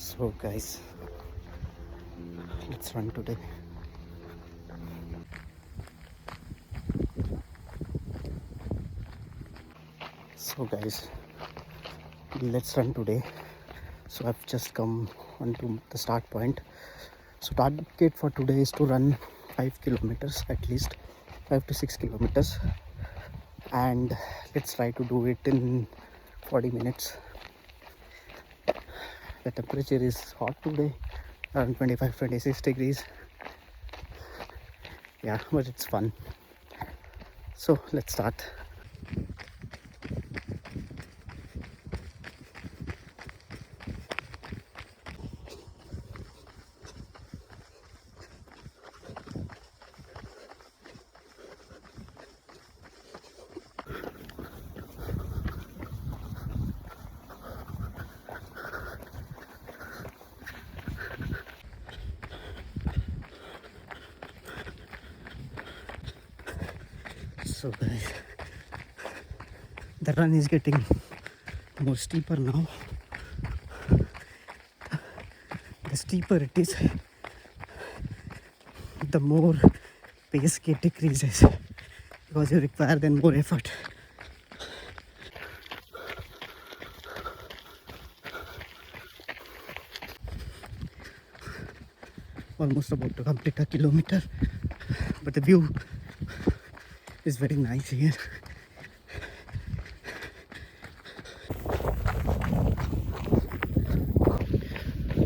So guys, let's run today. So guys, let's run today. So I've just come onto the start point. So target for today is to run 5 kilometers, at least 5 to 6 kilometers, and let's try to do it in 40 minutes. The temperature is hot today, around 25-26 degrees. Yeah, but it's fun. So let's start. So guys, the run is getting more steeper now. The steeper it is, the more pace it decreases because you require then more effort. Almost about to complete a kilometer, but the view is very nice here.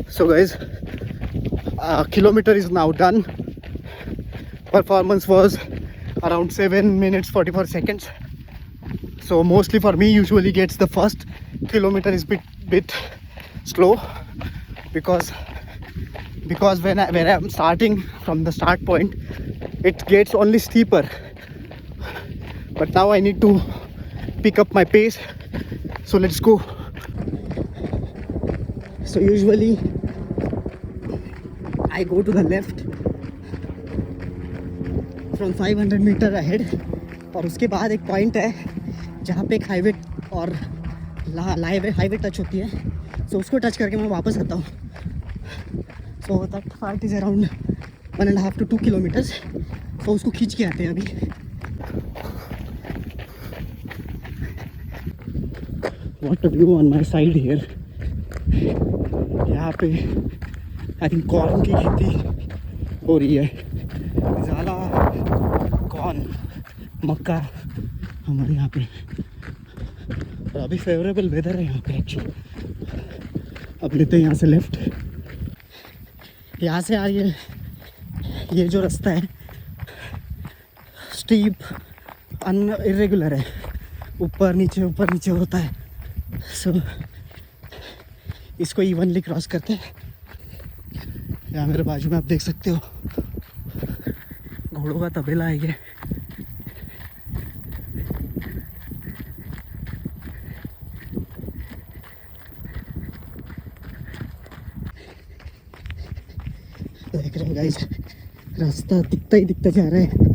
So guys, a kilometer is now done. Performance was around 7 minutes 44 seconds. So mostly for me usually gets the first kilometer is bit slow because when I'm starting from the start point, it gets only steeper. But now I need to pick up my pace. So let's go. So usually I go to the left from 500 metre ahead, और उसके बाद एक point है जहाँ पे एक highway और highway touch होती है. सो उसको टच करके मैं वापस आता हूँ. So that part is around 1.5 to 2 kilometers. सो उसको खींच के आते हैं अभी. What a view on my side here. यहाँ पे आई थिंक कॉर्न की खेती हो रही है. ज़्यादा कॉर्न, मक्का हमारे यहाँ पे. और अभी फेवरेबल वेदर है यहाँ पे एक्चुअली. अब लेते हैं यहाँ से लेफ्ट. यहाँ से आ ये जो रास्ता है स्टीप इरेगुलर है. ऊपर नीचे होता है. सो इसको इवनली क्रॉस करते हैं. यहाँ मेरे बाजू में आप देख सकते हो घोड़ों का तबेला है ये. देख रहे हो गाइस, रास्ता दिखता जा रहा है.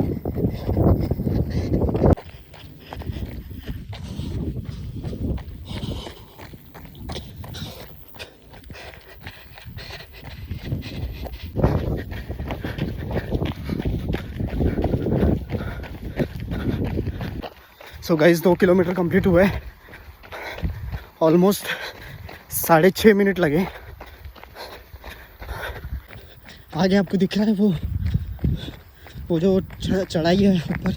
सो गाइस 2 किलोमीटर कंप्लीट हुआ है. ऑलमोस्ट 6.5 मिनट लगे. आगे आपको दिख रहा है वो जो चढ़ाई है ऊपर,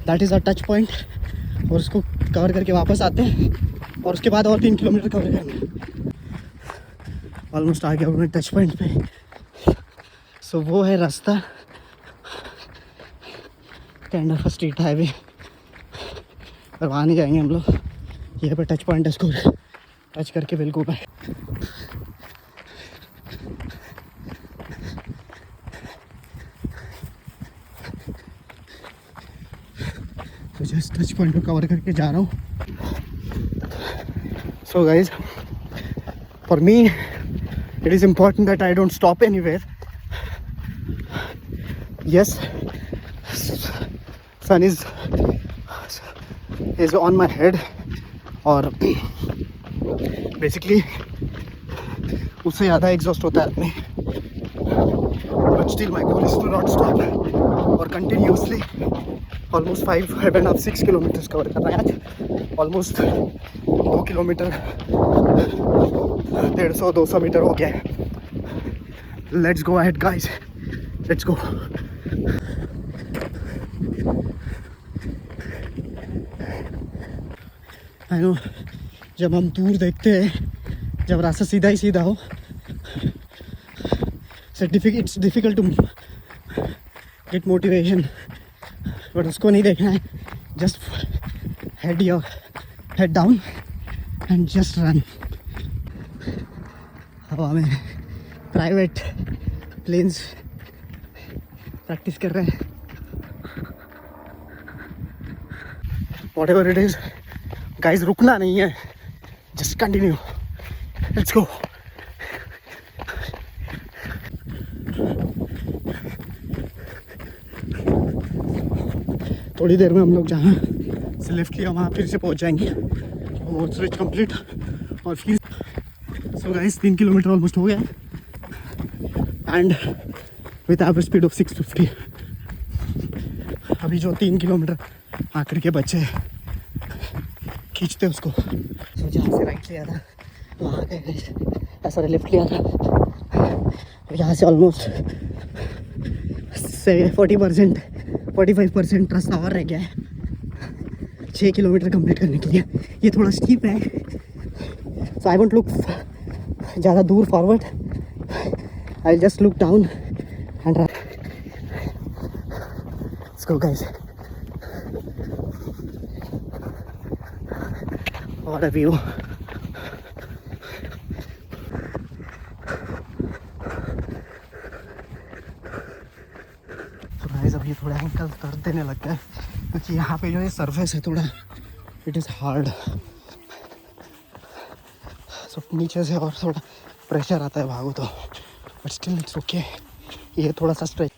that is a touch point. और उसको कवर करके वापस आते हैं और उसके बाद और 3 किलोमीटर कवर करेंगे. ऑलमोस्ट आ गया अपने टच पॉइंट पे. सो वो है रास्ता, काइंड ऑफ स्ट्रीट हाईवे. और वहाँ नहीं जाएंगे हम लोग. यहाँ पे टच पॉइंट है, इसको टच करके विल गो बैक. तो जस्ट टच पॉइंट को कवर करके जा रहा हूँ. So guys, for me it is important that I don't stop anywhere. Yes, sun is on my head, और बेसिकली उससे ज़्यादा एग्जॉस्ट होता है आदमी. But still my goal is to not stop और continuously almost 5.5-6 kilometers कवर करना है आज. Almost 2 किलोमीटर 150-200 मीटर हो गया है. Let's go ahead guys, let's go. I know जब हम दूर देखते हैं, जब रास्ता सीधा ही सीधा हो, it's difficult to get motivation, but उसको नहीं देखना है. Just head down and just run. हवा में प्राइवेट प्लेन्स प्रैक्टिस कर रहे हैं. Whatever it is, guys, रुकना नहीं है. Just continue. Let's go. थोड़ी देर में हम लोग जहाँ से लेफ्ट किया वहाँ फिर से पहुँच जाएंगे. Almost rich complete. और फिर सो गाइस 3 किलोमीटर ऑलमोस्ट हो गया and with average speed of 650. अभी जो 3 किलोमीटर आखिर के बच्चे खींचते उसको. तो जहाँ से राइट लिया था वहाँ गए, सॉरी लेफ्ट लिया था. यहाँ से ऑलमोस्ट 45% रास्ता और रह गया है 6 किलोमीटर कंप्लीट करने के लिए. ये थोड़ा स्टीप है, सो आई वोंट लुक ज़्यादा दूर forward. I just look down and let's go guys. What a view. अभी थोड़ा एंकल दर्द देने लग गया क्योंकि यहाँ पे जो ये सरफेस है थोड़ा इट इज़ हार्ड. सो नीचे से और थोड़ा प्रेशर आता है भागो तो, बट स्टिल इट्स ओके. ये थोड़ा सा स्ट्रेच.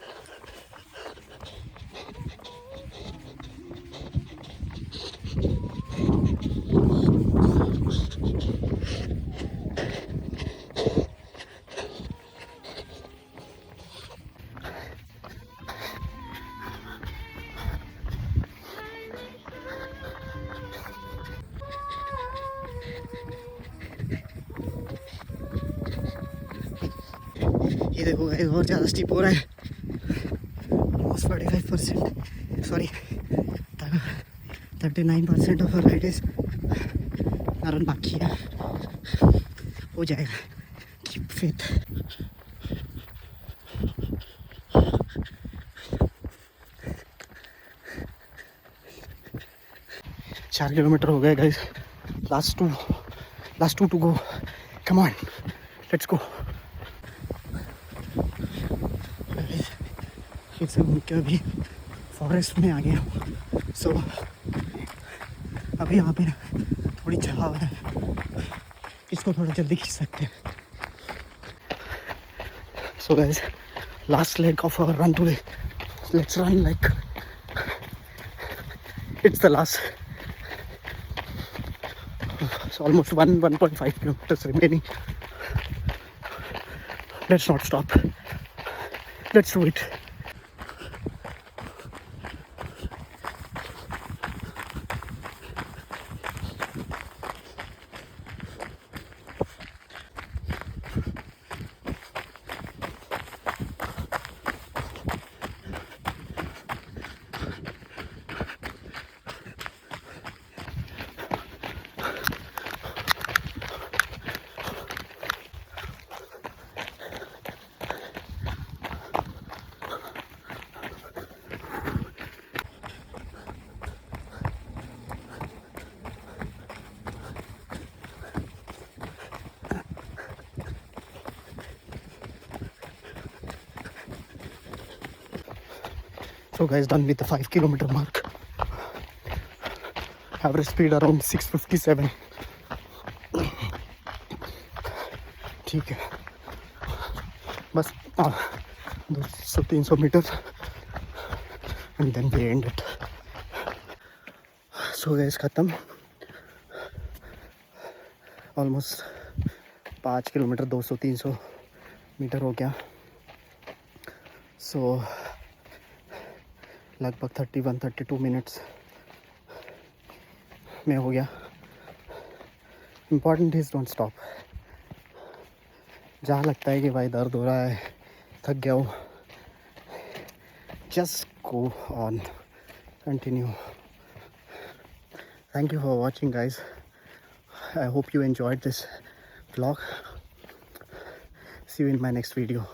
ये देखो गाइस और ज़्यादा स्टीप हो रहा है. Almost 45%, sorry 39% of ride is run बाकी है. हो जाएगा, कीप फेथ. चार किलोमीटर हो गए guys. Last two to go. Come on, let's go. फिर से घूम के अभी फॉरेस्ट में आ गया हूँ. सो अभी यहाँ पे थोड़ी छाव है, इसको थोड़ा जल्दी खींच सकते हैं. So guys, last leg of our run today. Let's run like it's the last. Almost 1.5 kilometers remaining. Let's not stop. Let's do it. So guys, done with the 5 kilometer mark. Average speed around 657. ठीक है, बस 200-300 metre and then we end it. So guys, खत्म. Almost 5 kilometre 200-300 metre हो गया. सो लगभग 31-32 minutes में हो गया. Important is don't stop. जहाँ लगता है कि भाई दर्द हो रहा है, थक गया हो, just go on, continue. Thank you for watching, guys. I hope you enjoyed this vlog. See you in my next video.